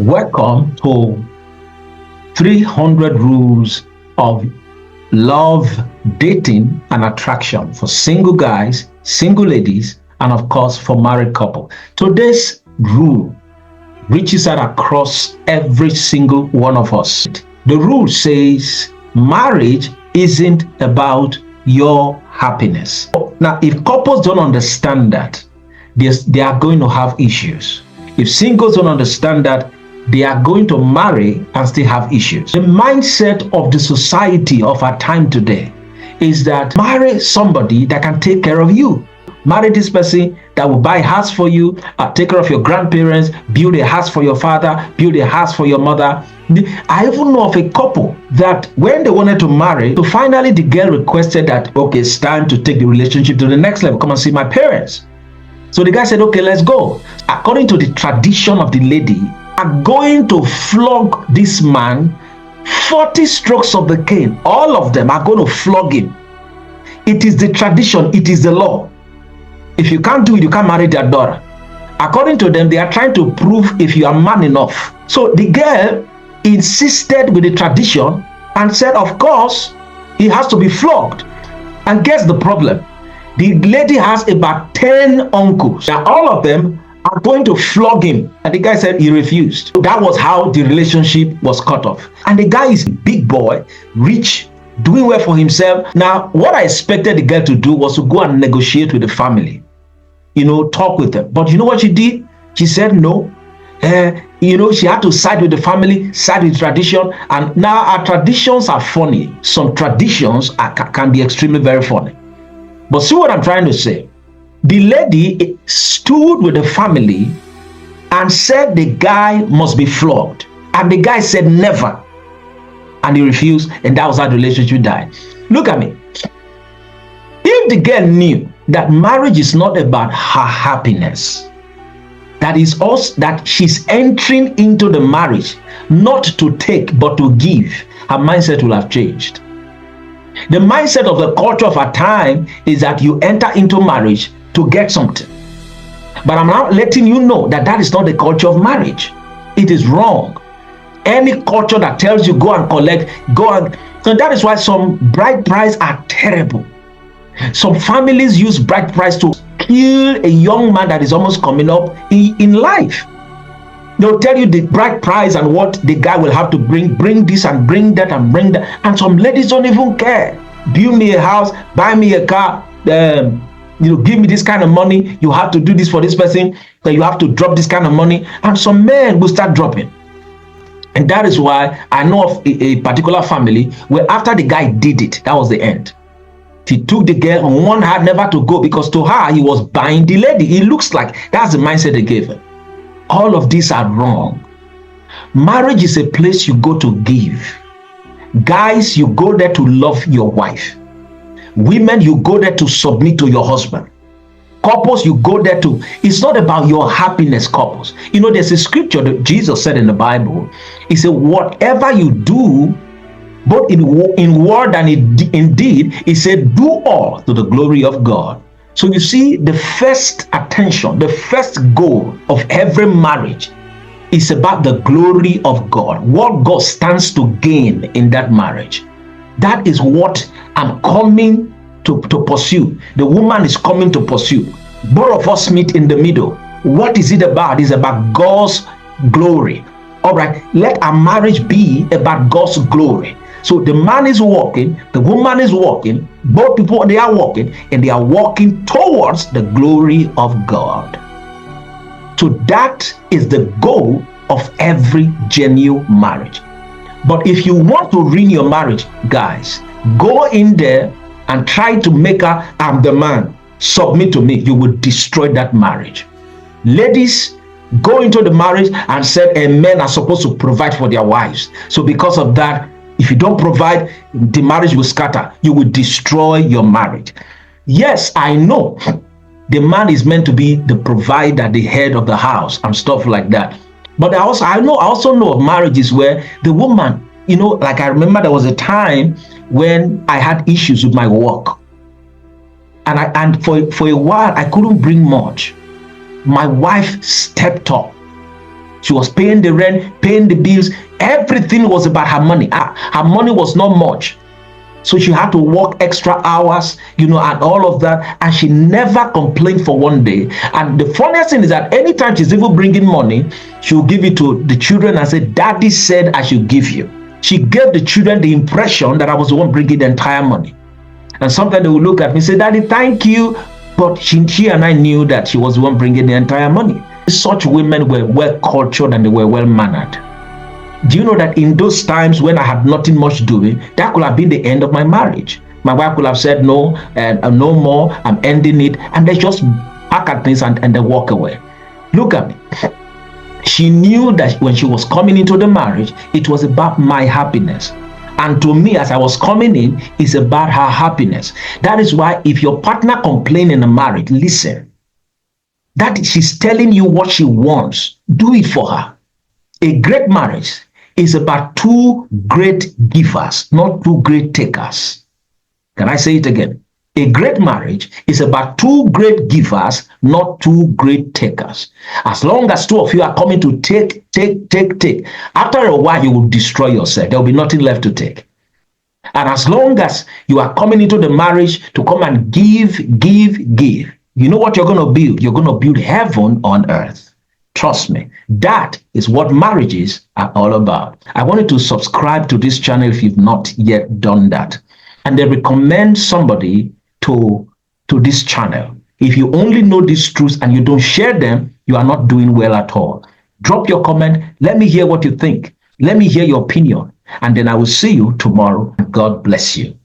Welcome to 300 Rules of Love, Dating, and Attraction for single guys, single ladies, and of course for married couple. Today's rule reaches out across every single one of us. The rule says marriage isn't about your happiness. Now, if couples don't understand that, they are going to have issues. If singles don't understand that, they are going to marry and still have issues. The mindset of the society of our time today is that marry somebody that can take care of you. Marry this person that will buy a house for you, take care of your grandparents, build a house for your father, build a house for your mother. I even know of a couple that when they wanted to marry, so finally the girl requested that, okay, it's time to take the relationship to the next level. Come and see my parents. So the guy said, okay, let's go. According to the tradition of the lady, are going to flog this man 40 strokes of the cane. All of them are going to flog him. It is the tradition, it is the law. If you can't do it, you can't marry their daughter. According to them, they are trying to prove if you are man enough. So the girl insisted with the tradition and said, of course, he has to be flogged. And guess the problem? The lady has about 10 uncles. Now all of them are going to flog him. And the guy said he refused. That was how the relationship was cut off. And the guy is a big boy, rich, doing well for himself. Now, what I expected the girl to do was to go and negotiate with the family. Talk with them. But you know what she did? She said no. She had to side with the family, side with tradition. And now our traditions are funny. Some traditions can be extremely very funny. But see what I'm trying to say? The lady stood with the family and said the guy must be flogged. And the guy said never. And he refused, and that was how the relationship died. Look at me. If the girl knew that marriage is not about her happiness, that is also that she's entering into the marriage not to take but to give, her mindset will have changed. The mindset of the culture of our time is that you enter into marriage to get something. But I'm now letting you know that that is not the culture of marriage. It is wrong. Any culture that tells you go and collect, so that is why some bride price are terrible. Some families use bride price to kill a young man that is almost coming up in life. They'll tell you the bride price and what the guy will have to bring this and bring that and bring that. And some ladies don't even care. Build me a house, buy me a car, give me this kind of money. You have to do this for this person. Then you have to drop this kind of money. And some men will start dropping. And that is why I know of a particular family where after the guy did it, that was the end. He took the girl and warned her never to go because to her, he was buying the lady. It looks like that's the mindset they gave her. All of these are wrong. Marriage is a place you go to give. Guys, you go there to love your wife. Women, you go there to submit to your husband. Couples, you go there to, it's not about your happiness, couples. There's a scripture that Jesus said in the Bible. He said, whatever you do, both in word and in deed, he said, do all to the glory of God. So you see, the first attention, the first goal of every marriage is about the glory of God. What God stands to gain in that marriage. That is what I'm coming to pursue. The woman is coming to pursue. Both of us meet in the middle. What is it about? It's about God's glory. All right, let our marriage be about God's glory. So the man is walking, the woman is walking, both people, they are walking, and they are walking towards the glory of God. So that is the goal of every genuine marriage. But if you want to ruin your marriage, guys, go in there and try to make her, I'm the man, submit to me. You will destroy that marriage. Ladies, go into the marriage and said, men are supposed to provide for their wives. So because of that, if you don't provide, the marriage will scatter. You will destroy your marriage. Yes, I know the man is meant to be the provider, the head of the house and stuff like that. But I also know of marriages where the woman, like I remember there was a time when I had issues with my work. And for a while, I couldn't bring much. My wife stepped up She was paying the rent, paying the bills. Everything was about her money. Her money was not much. So she had to work extra hours, and all of that. And she never complained for one day. And the funniest thing is that anytime she's even bringing money, she'll give it to the children and say, Daddy said I should give you. She gave the children the impression that I was the one bringing the entire money. And sometimes they will look at me and say, Daddy, thank you. But she and I knew that she was the one bringing the entire money. Such women were well cultured and they were well mannered. Do you know that in those times when I had nothing much doing, that could have been the end of my marriage? My wife could have said, no, no more, I'm ending it. And they just pack at things and they walk away. Look at me. She knew that when she was coming into the marriage, it was about my happiness. And to me, as I was coming in, it's about her happiness. That is why if your partner complains in a marriage, listen. That she's telling you what she wants. Do it for her. A great marriage is about two great givers, not two great takers. Can I say it again? A great marriage is about two great givers, not two great takers. As long as two of you are coming to take, after a while you will destroy yourself. There will be nothing left to take. And as long as you are coming into the marriage to come and give, you know what you're going to build? You're going to build heaven on earth. Trust me, that is what marriages are all about. I want you to subscribe to this channel if you've not yet done that. And then recommend somebody to this channel. If you only know these truths and you don't share them, you are not doing well at all. Drop your comment. Let me hear what you think. Let me hear your opinion. And then I will see you tomorrow. God bless you.